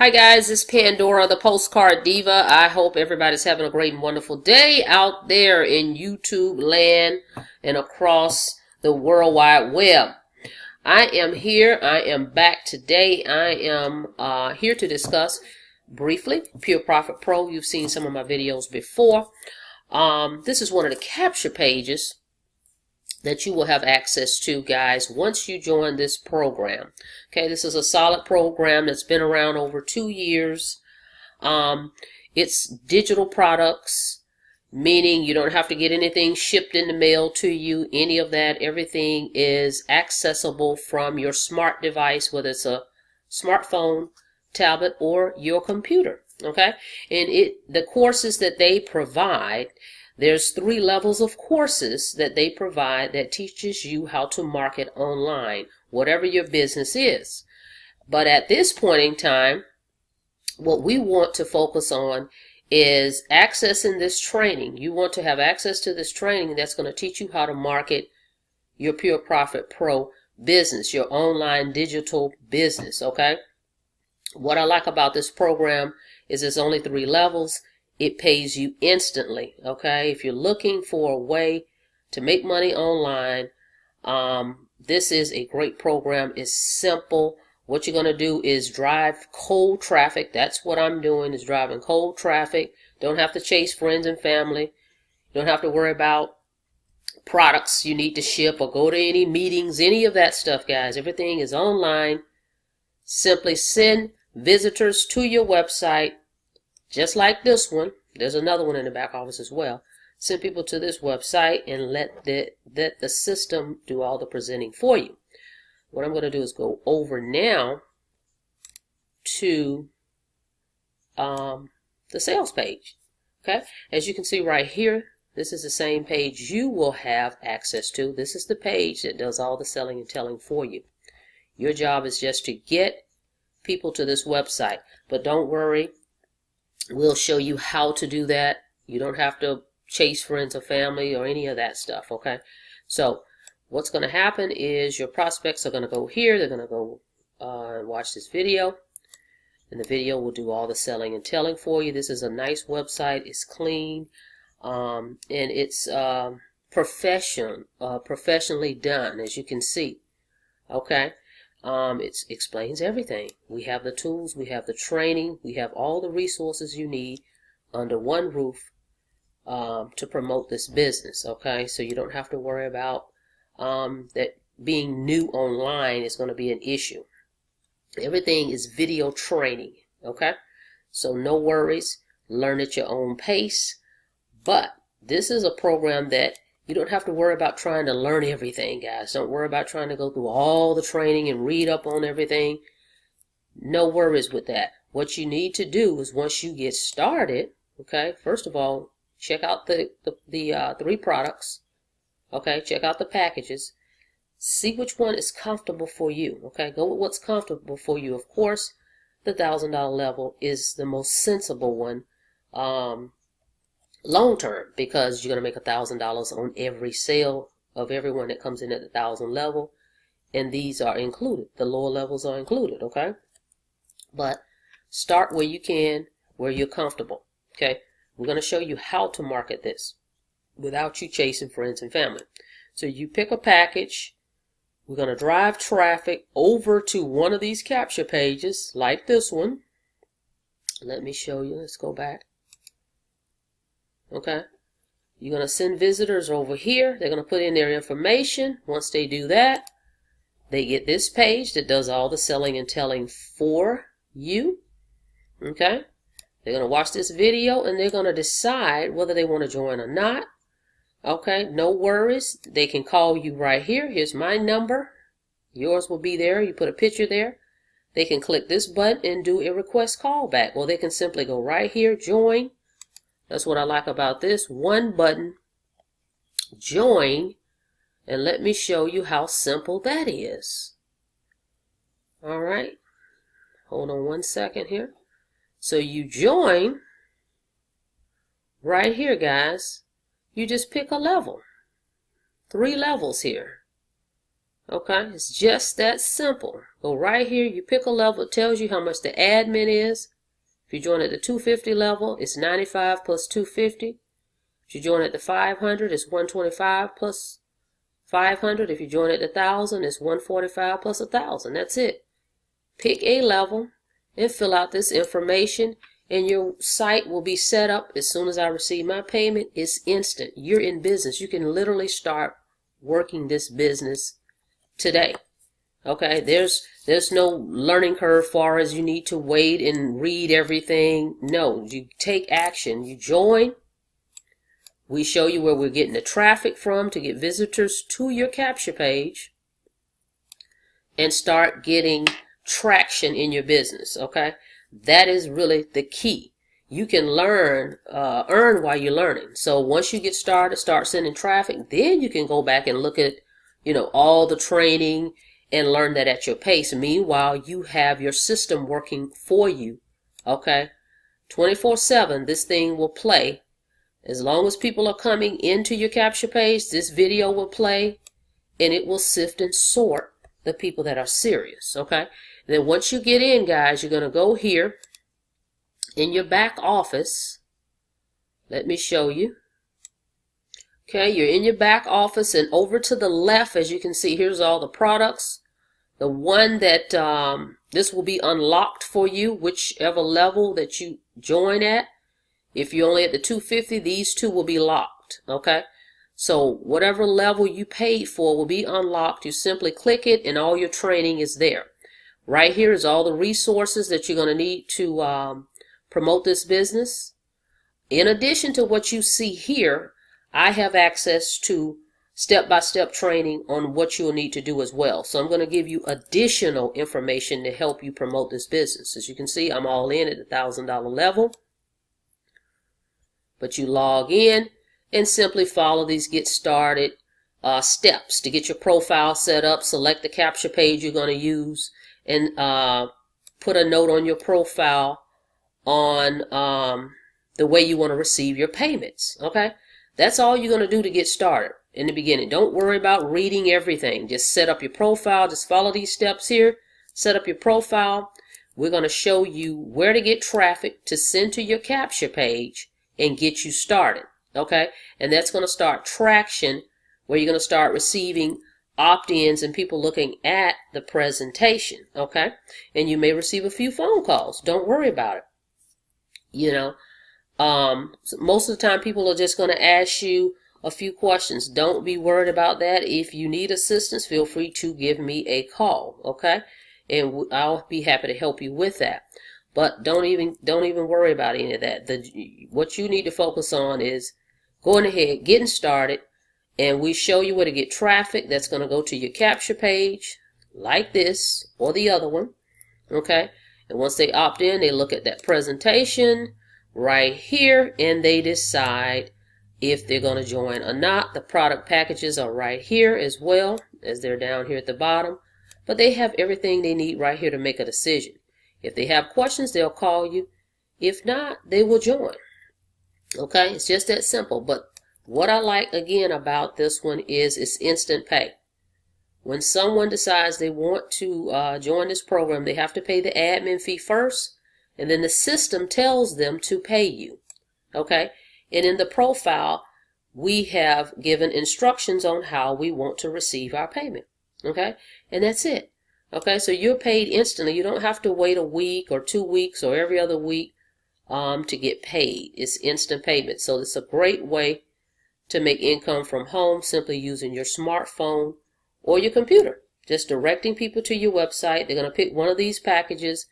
Hi guys, it's Pandora, the Postcard Diva. I hope everybody's having a great and wonderful day out there in YouTube land and across the World Wide Web. I am here. I am back today. I am here to discuss briefly Pure Profit Pro. You've seen some of my videos before. This is one of the capture pages that you will have access to, guys, once you join this program. Okay, this is a solid program that's been around over 2 years. It's digital products, meaning you don't have to get anything shipped in the mail to you, any of that. Everything is accessible from your smart device, whether it's a smartphone, tablet, or your computer. Okay, and the courses that they provide, there's 3 levels of courses that they provide that teaches you how to market online, whatever your business is. But at this point in time, what we want to focus on is accessing this training. You want to have access to this training that's going to teach you how to market your Pure Profit Pro business, your online digital business, okay? What I like about this program is it's only 3 levels. It pays you instantly, okay? If you're looking for a way to make money online, this is a great program. It's simple. What you're going to do is drive cold traffic. That's what I'm doing, is driving cold traffic. Don't have to chase friends and family. Don't have to worry about products you need to ship or go to any meetings, any of that stuff, guys. Everything is online. Simply send visitors to your website, just like this one. There's another one in the back office as well. Send people to this website and let the system do all the presenting for you. What I'm going to do is go over now to the sales page. Okay, as you can see right here, this is the same page you will have access to. This is the page that does all the selling and telling for you. Your job is just to get people to this website, but don't worry. We'll show you how to do that. You don't have to chase friends or family or any of that stuff, okay? So what's going to happen is your prospects are going to go here. They're going to go and watch this video. And the video will do all the selling and telling for you. This is a nice website. It's clean. And it's professionally done, as you can see, okay? It explains everything. We have the tools, we have the training, we have all the resources you need under one roof to promote this business, okay? So you don't have to worry about that being new online is going to be an issue. Everything is video training, okay? So no worries, learn at your own pace. But this is a program that you don't have to worry about trying to learn everything, guys. Don't worry about trying to go through all the training and read up on everything. No worries with that. What you need to do is, once you get started, okay, first of all, check out the 3 products. Okay, check out the packages. See which one is comfortable for you. Okay, go with what's comfortable for you. Of course, the $1,000 level is the most sensible one. Long term, because you're going to make $1,000 on every sale of everyone that comes in at the 1,000 level, and these are included. The lower levels are included, okay? But start where you can, where you're comfortable, okay? We're going to show you how to market this without you chasing friends and family. So you pick a package. We're going to drive traffic over to one of these capture pages, like this one. Let me show you. Let's go back. Okay, you're going to send visitors over here. They're going to put in their information. Once they do that, they get this page that does all the selling and telling for you. Okay, they're going to watch this video and they're going to decide whether they want to join or not. Okay, no worries. They can call you right here. Here's my number. Yours will be there. You put a picture there. They can click this button and do a request callback, or they can simply go right here, join. That's what I like about this. One button, join, and let me show you how simple that is. All right, hold on one second here. So you join right here, guys. You just pick a level. 3 levels here. Okay, it's just that simple. Go right here, you pick a level, it tells you how much the admin is. If you join at the 250 level, it's 95 plus 250. If you join at the 500, it's 125 plus 500. If you join at the 1,000, it's 145 plus 1,000. That's it. Pick a level and fill out this information, and your site will be set up as soon as I receive my payment. It's instant. You're in business. You can literally start working this business today. Okay, there's no learning curve far as you need to wait and read everything. No, you take action. You join. We show you where we're getting the traffic from to get visitors to your capture page and start getting traction in your business. Okay, that is really the key. You can earn while you're learning. So once you get started, start sending traffic, then you can go back and look at, all the training and learn that at your pace. Meanwhile, you have your system working for you. Okay, 24/7, this thing will play. As long as people are coming into your capture page, this video will play, and it will sift and sort the people that are serious. Okay, and then once you get in, guys, you're going to go here in your back office. Let me show you. Okay, you're in your back office, and over to the left, as you can see, here's all the products. The one that this will be unlocked for you, whichever level that you join at. If you're only at the 250, these two will be locked. Okay, so whatever level you paid for will be unlocked. You simply click it, and all your training is there. Right here is all the resources that you're going to need to promote this business. In addition to what you see here, I have access to step-by-step training on what you'll need to do as well. So I'm going to give you additional information to help you promote this business. As you can see, I'm all in at the $1,000 level. But you log in and simply follow these get started steps to get your profile set up. Select the capture page you're going to use, and put a note on your profile on the way you want to receive your payments. Okay, that's all you're going to do to get started in the beginning. Don't worry about reading everything. Just set up your profile. Just follow these steps here. Set up your profile. We're going to show you where to get traffic to send to your capture page and get you started. Okay, and that's going to start traction, where you're going to start receiving opt-ins and people looking at the presentation. Okay, and you may receive a few phone calls. Don't worry about it. Most of the time people are just going to ask you a few questions. Don't be worried about that. If you need assistance, feel free to give me a call. Okay, and I'll be happy to help you with that. But don't even worry about any of that. What you need to focus on is going ahead, getting started, and we show you where to get traffic that's going to go to your capture page, like this or the other one. Okay, and once they opt in, they look at that presentation right here, and they decide if they're going to join or not. The product packages are right here as well, as they're down here at the bottom, but they have everything they need right here to make a decision. If they have questions, they'll call you. If not, they will join. Okay, it's just that simple. But what I like again about this one is it's instant pay. When someone decides they want to join this program, they have to pay the admin fee first, and then the system tells them to pay you. Okay, and in the profile, we have given instructions on how we want to receive our payment. Okay, and that's it. Okay, so you're paid instantly. You don't have to wait a week or 2 weeks or every other week to get paid. It's instant payment. So it's a great way to make income from home, simply using your smartphone or your computer. Just directing people to your website. They're going to pick one of these packages,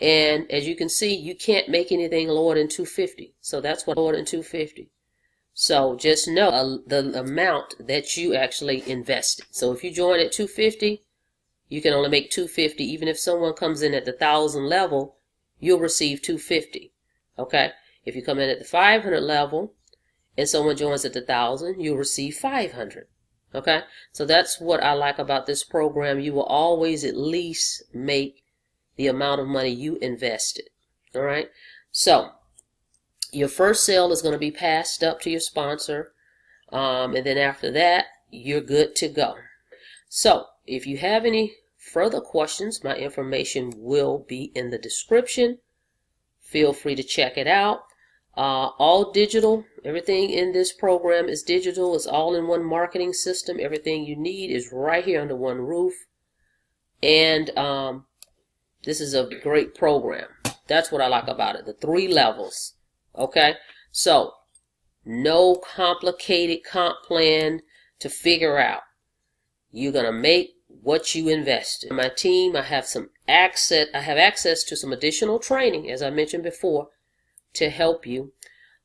and as you can see, you can't make anything lower than $250. So that's what lower than $250. So just know the amount that you actually invested. So if you join at $250, you can only make $250. Even if someone comes in at the 1,000 level, you'll receive $250. Okay, if you come in at the 500 level and someone joins at the 1,000, you'll receive $500. Okay, so that's what I like about this program. You will always at least make the amount of money you invested. All right, so your first sale is going to be passed up to your sponsor, and then after that, you're good to go. So if you have any further questions, my information will be in the description. Feel free to check it out. All digital. Everything in this program is digital. It's all in one marketing system. Everything you need is right here under one roof. And this is a great program. That's what I like about it. The 3 levels. Okay? So, no complicated comp plan to figure out. You're going to make what you invest in. My team, I have access to some additional training, as I mentioned before, to help you.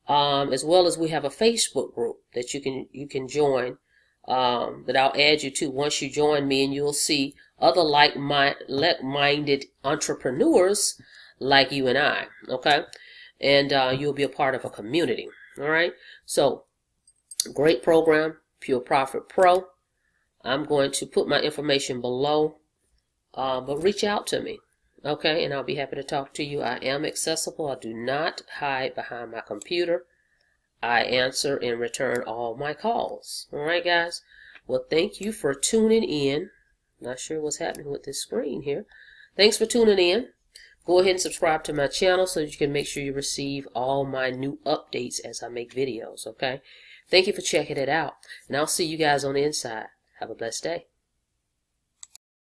As well as we have a Facebook group that you can join, that I'll add you to once you join me, and you'll see other like-minded entrepreneurs like you and I, okay? And you'll be a part of a community, all right? So, great program, Pure Profit Pro. I'm going to put my information below, but reach out to me, okay? And I'll be happy to talk to you. I am accessible. I do not hide behind my computer. I answer and return all my calls. All right, guys? Well, thank you for tuning in. Not sure what's happening with this screen here. Thanks for tuning in. Go ahead and subscribe to my channel so that you can make sure you receive all my new updates as I make videos, okay? Thank you for checking it out. And I'll see you guys on the inside. Have a blessed day.